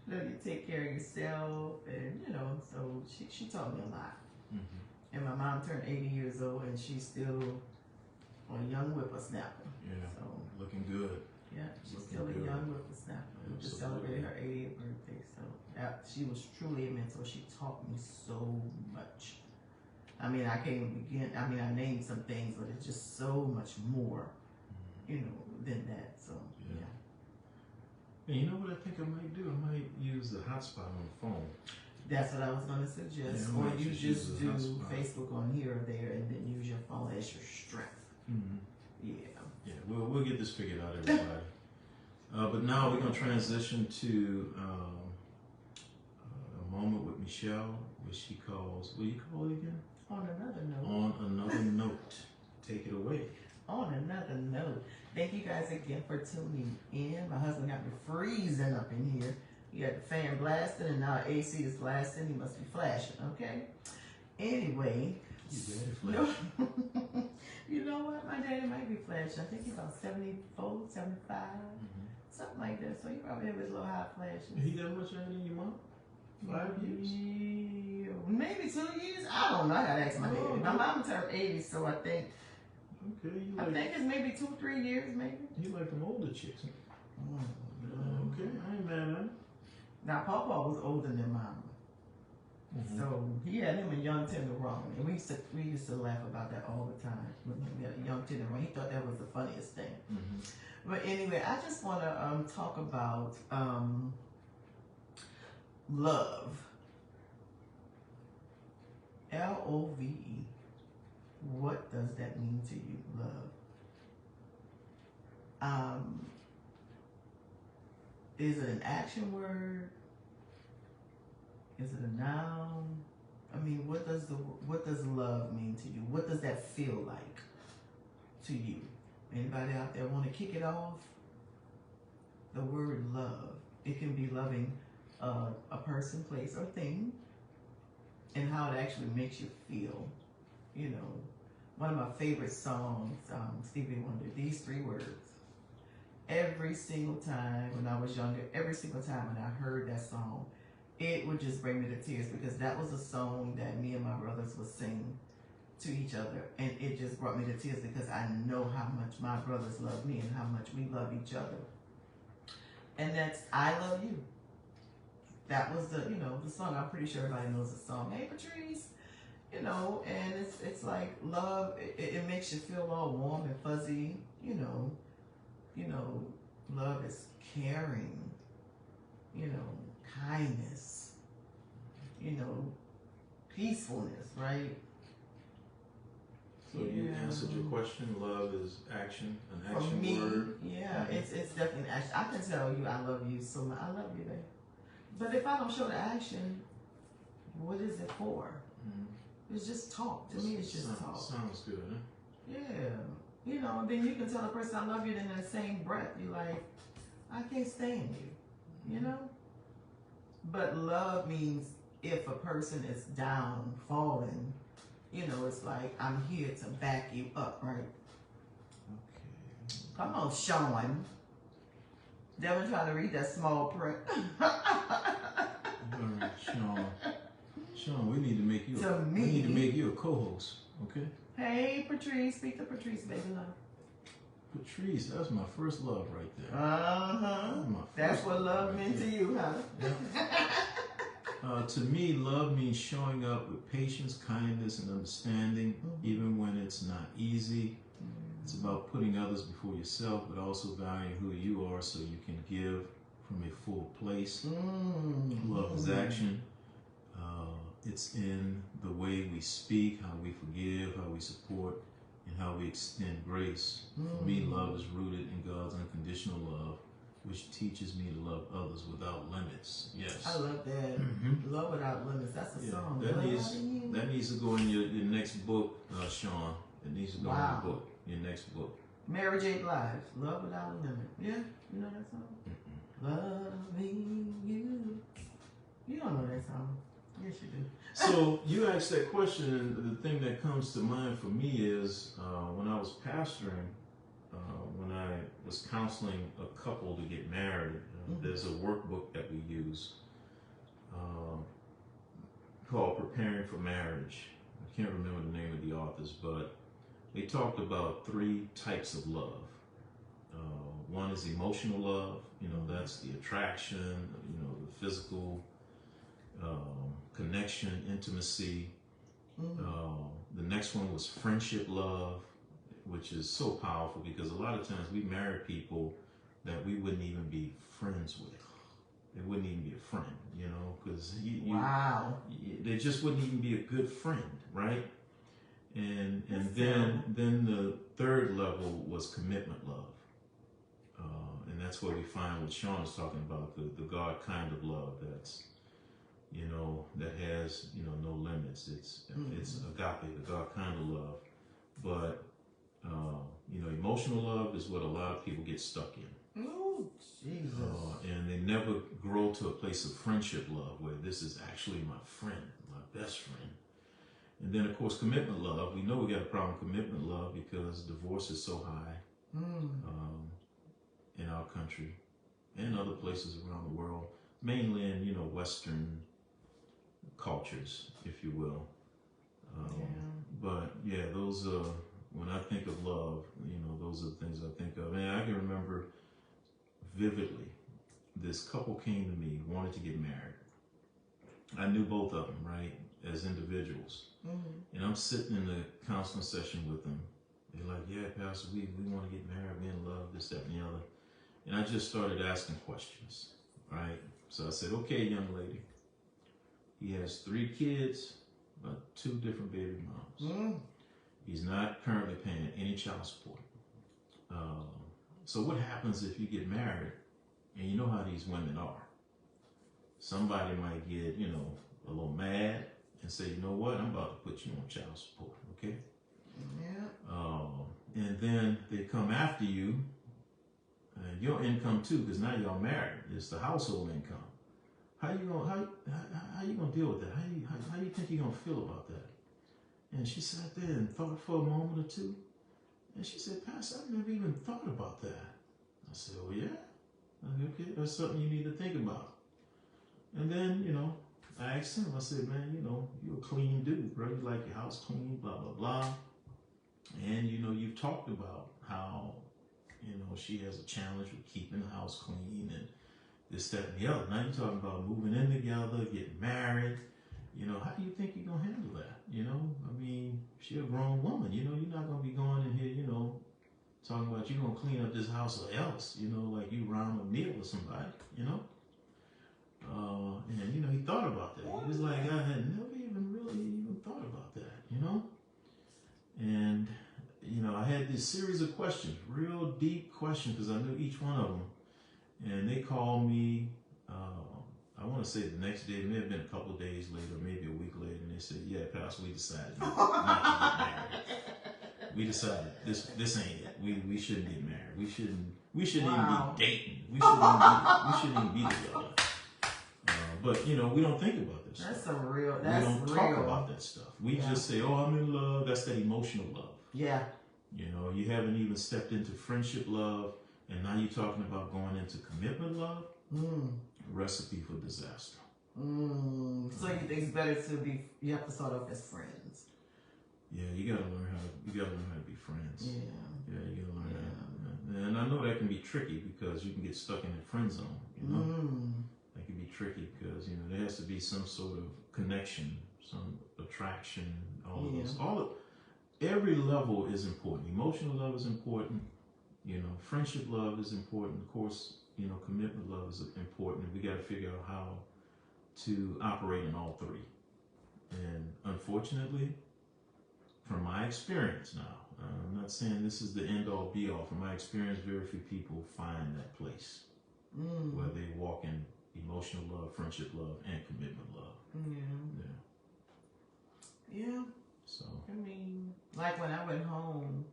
You know, you take care of yourself, and you know, so she taught me a lot. And my mom turned 80 years old, and she's still a young whippersnapper. Yeah, so looking good. Yeah, she's still a young whippersnapper. We just celebrated her 80th birthday, so she was truly a mentor. She taught me so much. I mean, I can't even begin. I mean, I named some things, but it's just so much more, you know, than that. So yeah. And you know what I think I might do? I might use the hotspot on the phone. That's what I was going to suggest. Or you just do Facebook on here or there, and then use your phone as your strength. Yeah, we'll get this figured out, everybody. But now we're going to transition to a moment with Michelle, where she calls, what do you call it again? On another note. On another note. Take it away. On another note. Thank you guys again for tuning in. My husband got me freezing up in here. He got the fan blasting, and now AC is blasting. He must be flashing, okay? Anyway. You know what? My daddy might be flashing. I think he's about 74, 75, something like that. So he probably have his little high flashing. He that much younger than your mom? 5 years? Maybe 2 years. I don't know. I gotta ask my Oh, baby. My okay. mama turned 80, so I think Okay, I think it's maybe 2-3 years, maybe. you like them older chicks. Huh? Mm. Okay, I ain't mad at him. Now, Pawpaw was older than Mama, so he had him a young tenderoni, and we used to laugh about that all the time. When he had a young tenderoni, he thought that was the funniest thing. But anyway, I just want to talk about love. Love. What does that mean to you, love? Is it an action word? Is it a noun? I mean, what does love mean to you? What does that feel like to you? Anybody out there want to kick it off? The word love. It can be loving a person, place, or thing, and how it actually makes you feel. You know, one of my favorite songs, Stevie Wonder, these 3 words. Every single time when I was younger, every single time when I heard that song, it would just bring me to tears, because that was a song that me and my brothers would sing to each other, and it just brought me to tears because I know how much my brothers love me and how much we love each other. And that's I Love You. That was the song. I'm pretty sure everybody knows the song. Hey Patrice, and it's like love. It makes you feel all warm and fuzzy. Love is caring. Kindness. Peacefulness, right? So you answered your question. Love is action, an action For me, word. yeah, it's definitely an action. I can tell you I love you so much. I love you, babe. But if I don't show the action, what is it for? It's just talk. To me, it's just talk. Sounds good, huh? Yeah. And then you can tell a person I love you, and in the same breath, you're like, I can't stand you. But love means if a person is down, falling, it's like I'm here to back you up, right? Okay. Come on, Sean. Devin trying to read that small print. All right, Sean. Sean, we need to make you. We need to make you a co-host, okay? Hey, Patrice. Speak to Patrice, baby love. Patrice, that's my first love right there. That's what love meant to you, huh? Yeah. To me, love means showing up with patience, kindness, and understanding, even when it's not easy. It's about putting others before yourself, but also valuing who you are so you can give from a full place. Love is action. It's in the way we speak, how we forgive, how we support, and how we extend grace. For me, love is rooted in God's unconditional love, which teaches me to love others without limits. Yes. I love that. Love without limits. That's a song. That needs to go in your next book, Sean. It needs to go in your book, your next book. Mary J. Blige, Love Without a Limit. Yeah, you know that song? Loving you. You don't know that song. Yes, you do. So you asked that question, and the thing that comes to mind for me is when I was pastoring, when I was counseling a couple to get married, there's a workbook that we use called Preparing for Marriage. I can't remember the name of the authors, but they talked about 3 types of love. One is emotional love, that's the attraction, the physical connection, intimacy. The next one was friendship love, which is so powerful because a lot of times we marry people that we wouldn't even be friends with. They wouldn't even be a friend, because they just wouldn't even be a good friend, right? And then the third level was commitment love. And that's what we find what Sean is talking about, the God kind of love that's, that has, no limits. It's agape, the God kind of love. But, emotional love is what a lot of people get stuck in. Oh, Jesus. And they never grow to a place of friendship love where this is actually my friend, my best friend. And then, of course, commitment love. We know we got a problem with commitment love because divorce is so high in our country and other places around the world, mainly in, Western cultures, if you will. Yeah. But yeah, those when I think of love, those are the things I think of. And I can remember vividly, this couple came to me, wanted to get married. I knew both of them, right, as individuals. Mm-hmm. And I'm sitting in the counseling session with them. They're like, yeah, Pastor, we want to get married, we in love, this, that, and the other. And I just started asking questions, right? So I said, okay, young lady, he has 3 kids, but 2 different baby moms. Mm. He's not currently paying any child support. So what happens if you get married, and you know how these women are? Somebody might get, a little mad and say, you know what, I'm about to put you on child support, okay? Yeah. And then they come after you, your income too, because now y'all married. It's the household income. How you gonna deal with that? How you think you're gonna feel about that? And she sat there and thought for a moment or two. And she said, Pastor, I've never even thought about that. I said, oh yeah? Okay, that's something you need to think about. And then, I asked him, I said, man, you're a clean dude, bro. You like your house clean, blah, blah, blah. And, you've talked about how, she has a challenge with keeping the house clean and this, that, and the other. Now you're talking about moving in together, getting married. How do you think you're going to handle that? She's a grown woman. You're not going to be going in here, talking about you're going to clean up this house or else, like you round a meal with somebody, And, he thought about that. He was like, I had never even thought about that, And, I had this series of questions, real deep questions, because I knew each one of them. And they called me, I want to say the next day, it may have been a couple of days later, maybe a week later, and they said, yeah, Pastor, we decided not to get married. We decided this ain't it. We shouldn't get married. We shouldn't Wow. even be dating. We shouldn't even be together. But we don't think about this. That's stuff. some real. We don't talk about that stuff. We just say, "Oh, I'm in love." That's that emotional love. Yeah. You haven't even stepped into friendship love, and now you're talking about going into commitment love. Recipe for disaster. So you think it's better to be? You have to start off as friends. Yeah, you gotta learn how to be friends. Yeah. Yeah, you gotta learn that. And I know that can be tricky because you can get stuck in the friend zone. That can be tricky because there has to be some sort of connection, some attraction, all of those. Every level is important. Emotional love is important. Friendship love is important. Of course, commitment love is important. We got to figure out how to operate in all 3. And unfortunately, from my experience now, I'm not saying this is the end all be all. From my experience, very few people find that place where they walk in emotional love, friendship love, and commitment love. Yeah. So. Like when I went home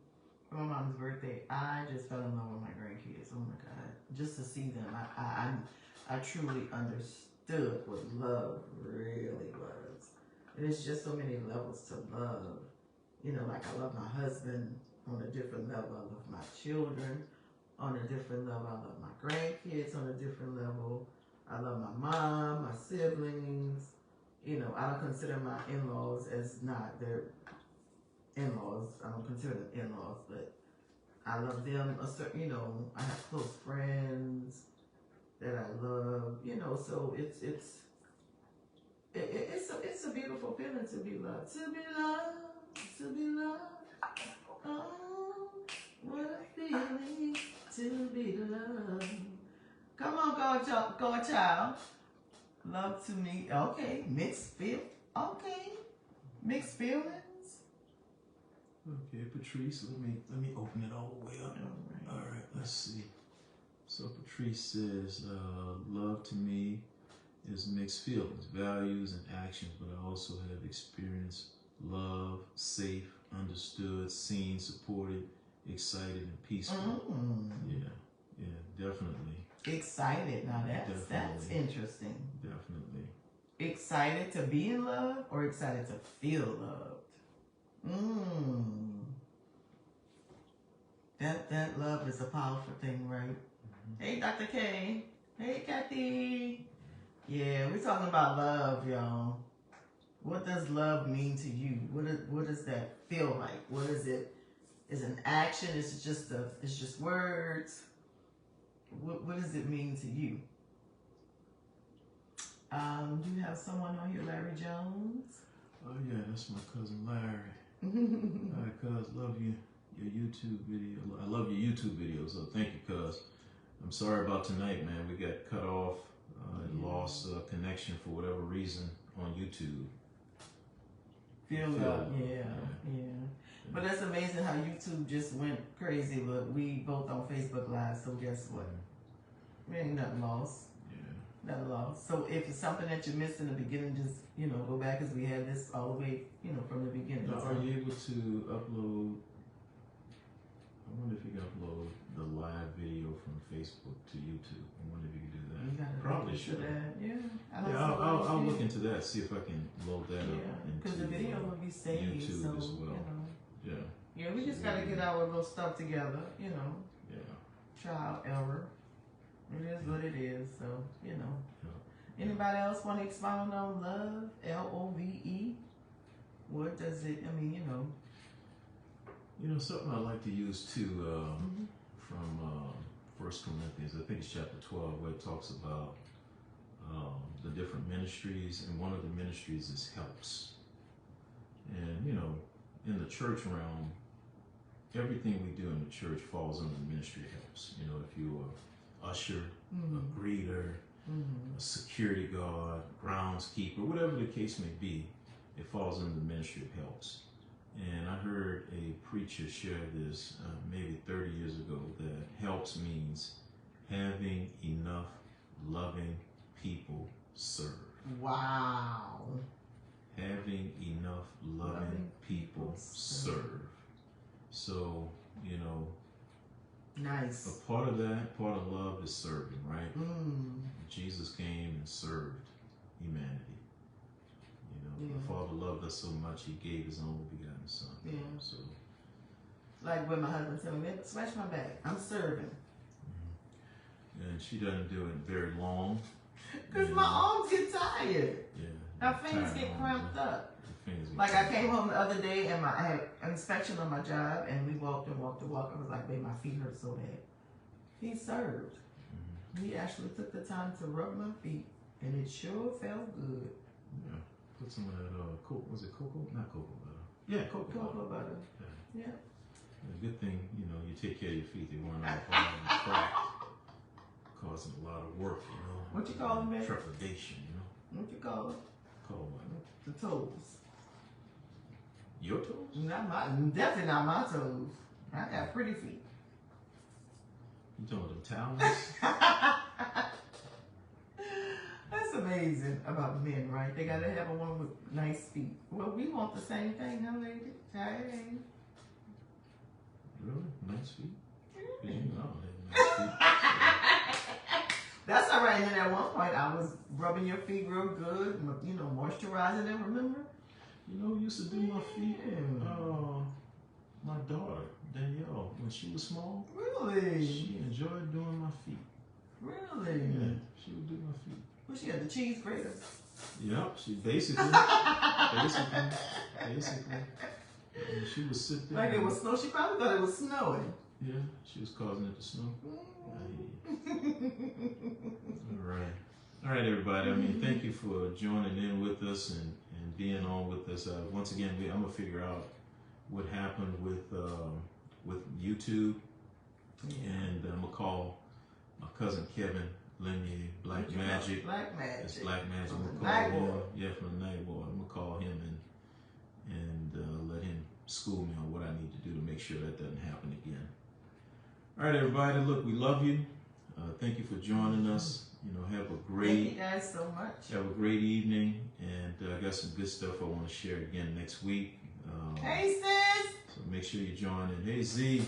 for my mom's birthday, I just fell in love with my grandkids. Oh my God. Just to see them, I truly understood what love really was. And it's just so many levels to love. Like I love my husband on a different level. I love my children on a different level. I love my grandkids on a different level. I love my mom, my siblings. I don't consider my in-laws as not their in-laws. I don't consider them in-laws, but I love them. I have close friends that I love. So it's a beautiful feeling to be loved. To be loved, to be loved. Oh, what a feeling to be loved. Come on, go child. Love to me. Okay, mixed feel. Okay, mixed feelings. Okay, Patrice, let me open it all the way up. All right, let's see. So Patrice says, love to me is mixed feelings, values, and actions, but I also have experienced love, safe, understood, seen, supported, excited, and peaceful. Yeah, definitely. Excited. Now that's interesting. Definitely. Excited to be in love or excited to feel loved? That love is a powerful thing, right? Hey, Dr. K. Hey, Kathy. Yeah, we're talking about love, y'all. What does love mean to you? What does that feel like? What is it? Is it an action? Is it just it's just words? What does it mean to you? Do you have someone on here, Larry Jones? Oh yeah, that's my cousin Larry. All right, cuz, love you. Your YouTube video. I love your YouTube videos. So thank you, cuz. I'm sorry about tonight, man. We got cut off. Lost connection for whatever reason on YouTube. Yeah. But that's amazing how YouTube just went crazy. But we both on Facebook Live, so guess what? We ain't nothing lost. Yeah. Nothing lost. So if it's something that you missed in the beginning, just go back, as we had this all the way from the beginning. Now, are you able to upload? I wonder if you can upload the live video from Facebook to YouTube. I wonder if you can do that. You gotta Probably should. I'll look into that. See if I can load that up. Because the video will be saved. YouTube so, as well. Yeah, we just gotta get our little stuff together. Yeah. Trial error. It is what it is. So Anybody else want to expound on love? LOVE. What does it? I mean, something I like to use too from 1 Corinthians, I think it's chapter 12, where it talks about the different ministries, and one of the ministries is helps. And in the church realm, everything we do in the church falls under the ministry of helps. If you're an usher, a greeter, a security guard, groundskeeper, whatever the case may be, it falls under the ministry of helps. And I heard a preacher share this maybe 30 years ago, that helps means having enough loving people serve. Wow. Having enough loving people serve. So, nice. a part of love is serving, right? Jesus came and served humanity. The Father loved us so much, He gave His only begotten Son. Yeah. So, like when my husband told me, "Scratch my back, I'm serving." And she doesn't do it very long. Because my arms get tired. Yeah. My fingers get cramped up. Like I came home the other day and I had an inspection on my job, and we walked. I was like, "Babe, my feet hurt so bad." He served. He actually took the time to rub my feet, and it sure felt good. Yeah. Put some of that, was it cocoa? Not cocoa butter. Yeah, cocoa butter. Yeah. The good thing, you take care of your feet. They weren't all falling cracked, causing a lot of work, What you call them, man? Trepidation, What you call them? Call what? The toes. Your toes? Definitely not my toes. I got pretty feet. You talking about them talons? That's amazing about men, right? They gotta have a woman with nice feet. Well, we want the same thing, huh, lady? Hey. Really? Nice feet? Because I don't have nice feet. That's all right. And then at one point, I was rubbing your feet real good, moisturizing them, remember? Who used to do my feet? My daughter, Danielle, when she was small. Really? She enjoyed doing my feet. Really? Yeah, she would do my feet. Well, she had the cheese grater. Yep, she basically. And she would sit there. Like it was snow. She probably thought it was snowing. Yeah, she was causing it to snow. All right, everybody. Thank you for joining in with us and being on with us. Once again, I'm gonna figure out what happened with YouTube, and I'm gonna call my cousin Kevin Lemieux, Black Magic. It's Black Magic. I'm gonna call him. Yeah, from the Night Boy. I'm gonna call him and let him school me on what I need to do to make sure that doesn't happen again. All right, everybody. Look, we love you. Thank you for joining us. Have a great. Thank you guys so much. Have a great evening, and I got some good stuff I want to share again next week. Hey, sis. So make sure you join in. Hey, Z.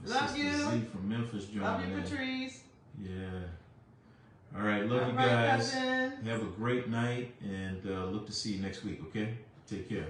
Love you. Z from Memphis joining in. Love you, Patrice. Yeah. All right. Love you right, guys. cousin. Have a great night, and look to see you next week. Okay. Take care.